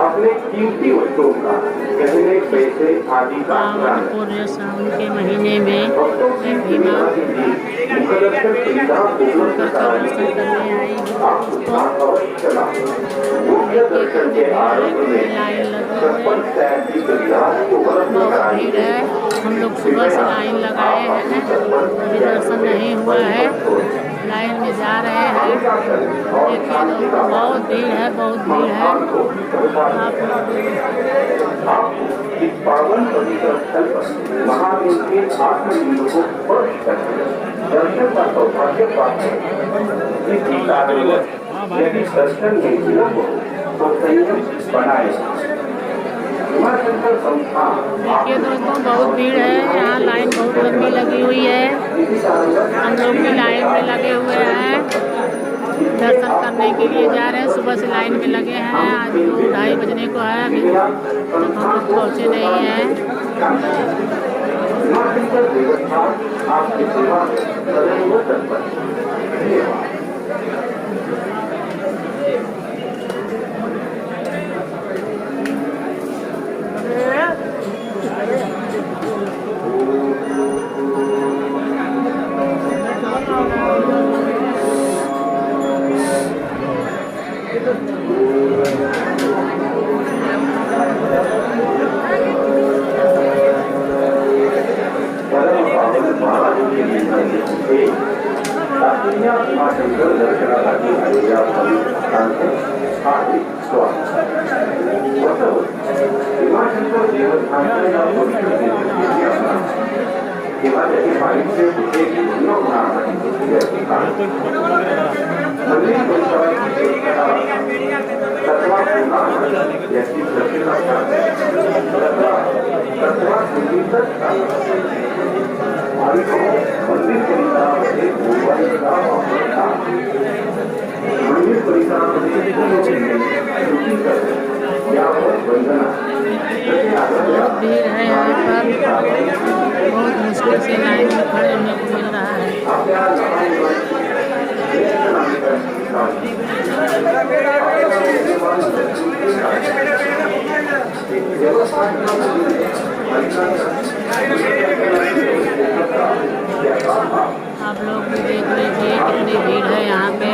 अपने कीमती वस्तुओं का गहने पैसे आदि का पूरे सावन के महीने में भक्तों की भीमा मुखदर्शन सुविधा उपलब्ध कराने के लिए आपको साथ अवश्य चला। मुख्य दर्शन के आरंभ में छप्पन टैग की सुविधा उपलब्ध कराई भीड़ है। हम लोग सुबह से लाइन लगाए हैं, अभी दर्शन नहीं हुआ है, लाइन में जा रहे हैं। देखिए दोस्तों, बहुत भीड़ है, बहुत भीड़ है। आप इस पावन पवित्र स्थल पर महादेव के आत्मलिंग को स्पर्श करके दर्शन का सौभाग्य प्राप्त है। इसी कारणवश यदि दर्शन में विलंब हो तो संयम बनाए। देखिए दोस्तों, बहुत भीड़ है, यहाँ लाइन बहुत लंबी लगी हुई है। हम लोग भी लाइन में लगे हुए हैं, दर्शन करने के लिए जा रहे हैं। सुबह से लाइन में लगे हैं, आज 2-2:30 बजने को है, अभी तक हम लोग पहुँचे नहीं हैं। दर्शनासाठी आलेल्या भक्तांचे हार्दिक स्वागत। भीमाशंकर देवस्थानच्या या पवित्र हिमालयाची पाहिजे कुठे भिन्न होणार नाही याची काळजी सगळी परिसराची तत्वा होणार याची प्रक्रिया तत्वा पूर्वीच मंदिर परिसरामध्ये मोबाईलचा वापर मंदिर परिसरामध्ये यावर बंधना बहुत भीड़ है यहाँ पर, बहुत मुश्किल से लाइन में खड़े होने को मिल रहा है। आप लोग भी देख लीजिए कितनी भीड़ है यहाँ पे।